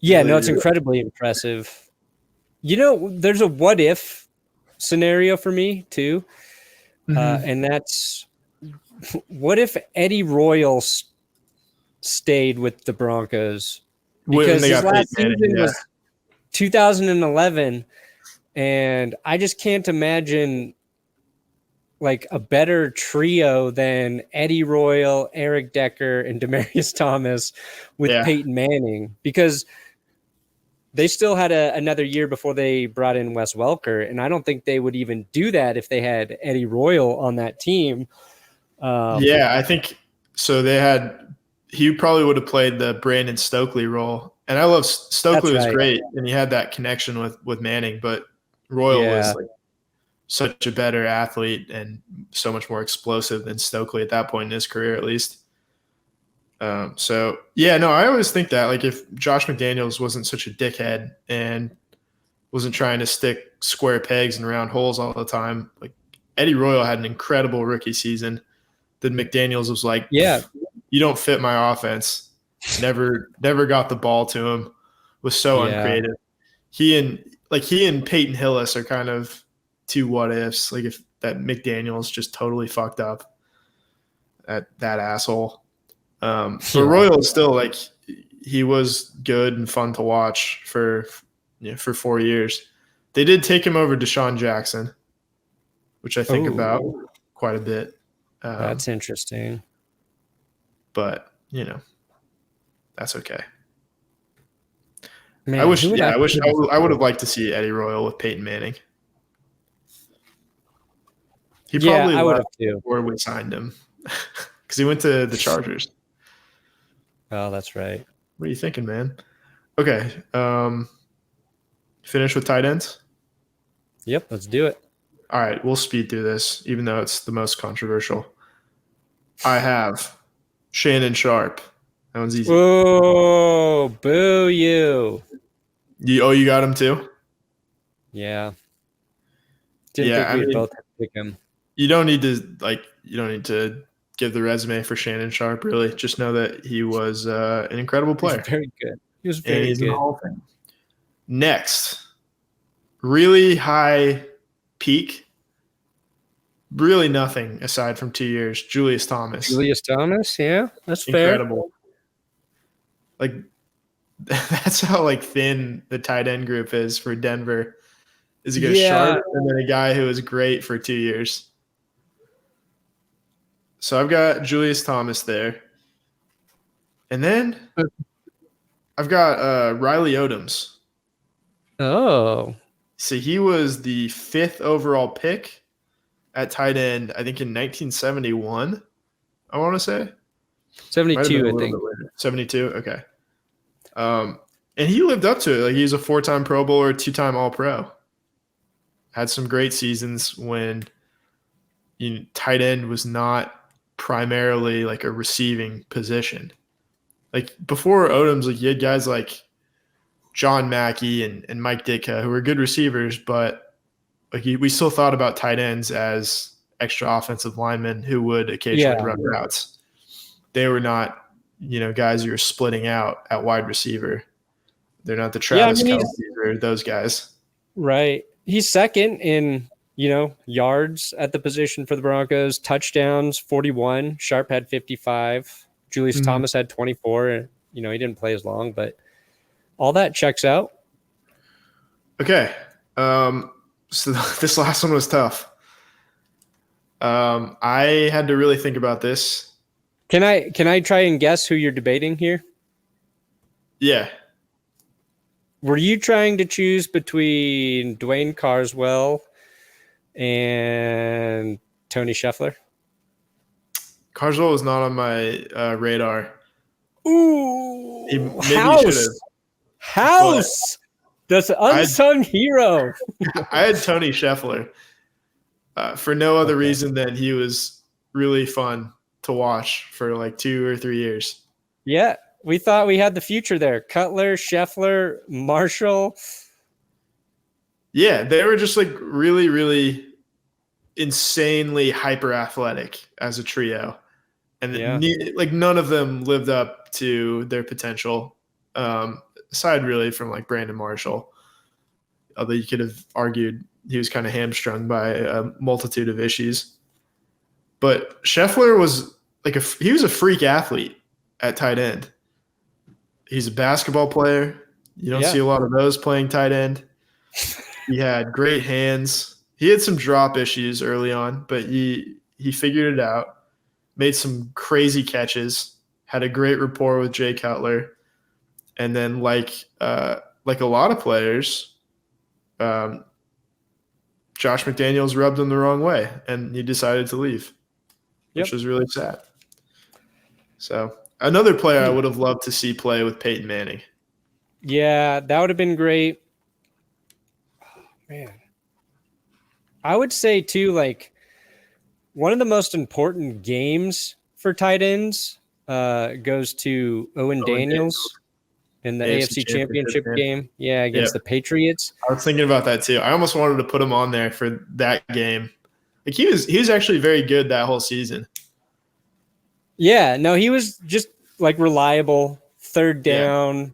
Yeah, no, it's incredibly impressive. There's a what if scenario for me too. And that's what if Eddie Royal stayed with the Broncos? Because his last season was 2011, and I just can't imagine like a better trio than Eddie Royal, Eric Decker, and Demaryius Thomas with Peyton Manning, because they still had another year before they brought in Wes Welker, and I don't think they would even do that if they had Eddie Royal on that team. I think so. He probably would have played the Brandon Stokely role, and I love Stokely was great, and he had that connection with Manning, but Royal was like such a better athlete and so much more explosive than Stokely at that point in his career, at least. I always think that, like, if Josh McDaniels wasn't such a dickhead and wasn't trying to stick square pegs in round holes all the time, like Eddie Royal had an incredible rookie season. Then McDaniels was like, you don't fit my offense. Never got the ball to him. Was so uncreative. He and Peyton Hillis are kind of two what ifs. Like, if that McDaniels just totally fucked up that asshole. But Royal is still, like, he was good and fun to watch for 4 years. They did take him over Deshaun Jackson, which I think about quite a bit. That's interesting. But, that's okay. Man, I would have liked to see Eddie Royal with Peyton Manning. He probably left before we signed him because he went to the Chargers. Oh, that's right. What are you thinking, man? Okay. Finish with tight ends? Yep, let's do it. All right, we'll speed through this, even though it's the most controversial. I have Shannon Sharpe. That one's easy. Oh, boo you. You got him too? Yeah. Didn't think we'd both have to pick him. You don't need to give the resume for Shannon Sharpe, really. Just know that he was an incredible player. He's very good. He was very good. In the Hall of Fame. Next, really high peak. Really nothing aside from 2 years. Julius Thomas. Yeah, that's fair. Incredible. Like, that's how, like, thin the tight end group is for Denver. Is you go Sharpe and then a guy who was great for 2 years. So I've got Julius Thomas there. And then I've got Riley Odoms. Oh. So he was the 5th overall pick at tight end, I think, in 1971, I want to say. 72, I think. 72, okay. And he lived up to it. Like, he was a 4-time Pro Bowler, 2-time All-Pro. Had some great seasons when tight end was not primarily like a receiving position. Like, before Odoms, like, you had guys like John Mackey and Mike Ditka who were good receivers, but like, we still thought about tight ends as extra offensive linemen who would occasionally run routes. They were not, guys you were splitting out at wide receiver. They're not the Travis Kelce or those guys. Right. He's second in, yards at the position for the Broncos. Touchdowns, 41. Sharpe had 55. Julius Thomas had 24. He didn't play as long, but all that checks out. Okay. So this last one was tough. I had to really think about this. Can I try and guess who you're debating here? Yeah. Were you trying to choose between Dwayne Carswell and Tony Scheffler? Carswell was not on my radar. Ooh, House. That's an unsung hero. I had Tony Scheffler for no other reason than he was really fun to watch for like 2 or 3 years. Yeah, we thought we had the future there. Cutler, Scheffler, Marshall. Yeah, they were just like really, really insanely hyper athletic as a trio, and Yeah. none of them lived up to their potential. Aside really from like Brandon Marshall, although you could have argued he was kind of hamstrung by a multitude of issues. But Scheffler was he was a freak athlete at tight end. He's a basketball player. You don't see a lot of those playing tight end. He had great hands. He had some drop issues early on, but he figured it out, made some crazy catches, had a great rapport with Jay Cutler. And then like a lot of players, Josh McDaniels rubbed him the wrong way, and he decided to leave, which was really sad. So another player I would have loved to see play with Peyton Manning. Yeah, that would have been great. Oh, man. I would say, too, like, one of the most important games for tight ends goes to Owen Daniels in the AFC Championship game. Yeah, against the Patriots. I was thinking about that, too. I almost wanted to put him on there for that game. Like, he was actually very good that whole season. Yeah, no, he was just, like, reliable. Third down. Yeah.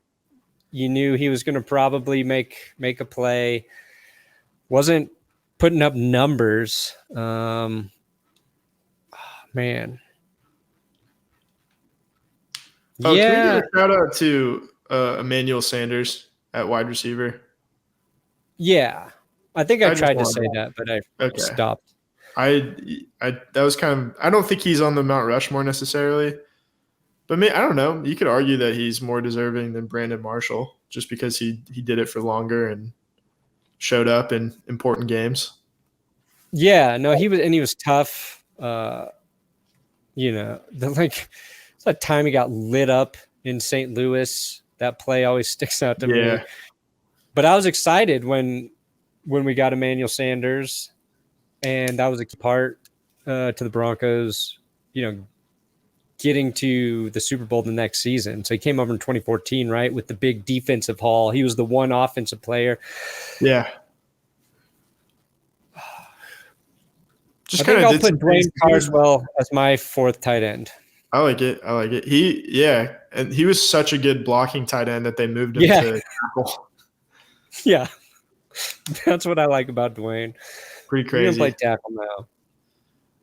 You knew he was going to probably make a play. Wasn't putting up numbers. Man. Can we give a shout out to Emmanuel Sanders at wide receiver? Yeah. I think I tried to say that, but I stopped. That was kind of – I don't think he's on the Mount Rushmore necessarily. But I don't know. You could argue that he's more deserving than Brandon Marshall just because he did it for longer and showed up in important games. Yeah, no, he was tough. That time he got lit up in St. Louis. That play always sticks out to me. But I was excited when we got Emmanuel Sanders, and that was a key part to the Broncos, getting to the Super Bowl the next season. So he came over in 2014, right, with the big defensive haul. He was the one offensive player. Yeah. I think I'll put Dwayne Carswell as my fourth tight end. I like it. And he was such a good blocking tight end that they moved him to tackle. Yeah. That's what I like about Dwayne. Pretty crazy. He's going to play tackle now.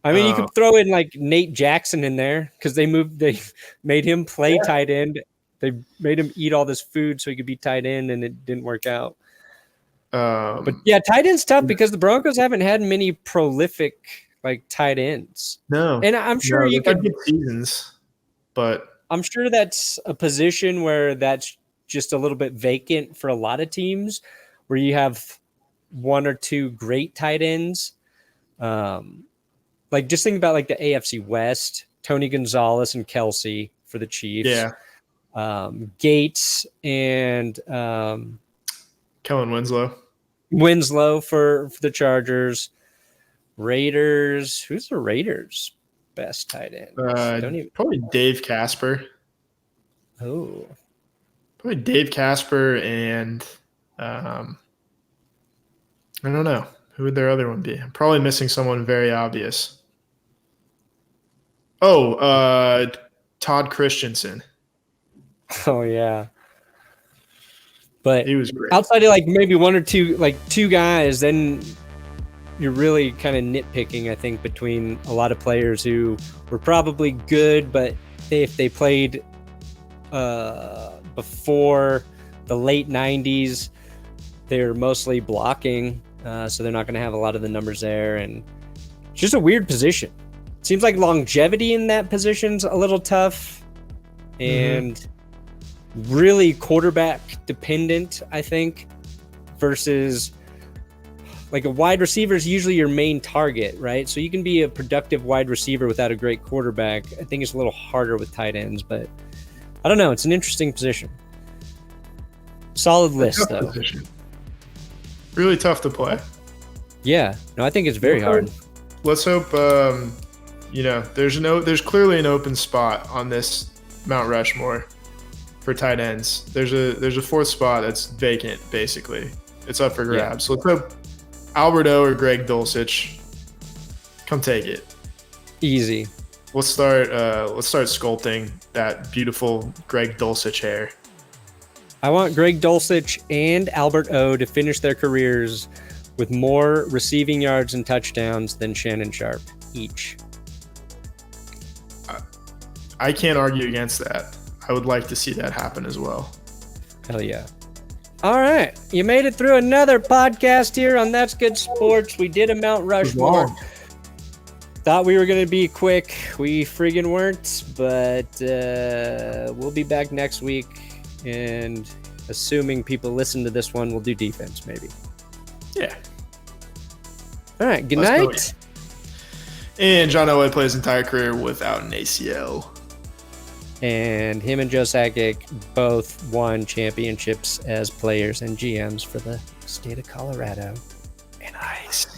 I mean, you could throw in like Nate Jackson in there because they made him play tight end. They made him eat all this food so he could be tight end, and it didn't work out. But yeah, tight end's tough because the Broncos haven't had many prolific like tight ends. No, and I'm sure you could get seasons, but I'm sure that's a position where that's just a little bit vacant for a lot of teams, where you have one or two great tight ends. Like just think about like the AFC West, Tony Gonzalez and Kelsey for the Chiefs. Yeah. Gates and Kellen Winslow for the Chargers. Raiders. Who's the Raiders' best tight end? Probably Dave Casper. Oh. Probably Dave Casper and I don't know. Who would their other one be? I'm probably missing someone very obvious. Todd Christensen. Oh, yeah. But he was great. Outside of like maybe one or two, like two guys, then you're really kind of nitpicking, I think, between a lot of players who were probably good, but if they played before the late 90s, they're mostly blocking. So they're not going to have a lot of the numbers there. And it's just a weird position. Seems like longevity in that position's a little tough and really quarterback dependent, I think, versus like a wide receiver is usually your main target, right? So you can be a productive wide receiver without a great quarterback. I think it's a little harder with tight ends, but I don't know. It's an interesting position. Solid list, though. Position. Really tough to play. Yeah, no, I think it's very hard. Let's hope. There's clearly an open spot on this Mount Rushmore for tight ends. There's a fourth spot that's vacant. Basically, it's up for grabs. So let's hope Alberto or Greg Dulcich Come take it. Easy. Let's start sculpting that beautiful Greg Dulcich hair. I want Greg Dulcich and Albert O to finish their careers with more receiving yards and touchdowns than Shannon Sharpe each. I can't argue against that. I would like to see that happen as well. Hell yeah. All right. You made it through another podcast here on That's Good Sports. We did a Mount Rushmore. Thought we were going to be quick. We friggin' weren't, but we'll be back next week. And assuming people listen to this one, we'll do defense maybe. Yeah. All right. Good night. And John Elway plays his entire career without an ACL. And him and Joe Sakic both won championships as players and GMs for the state of Colorado. Nice.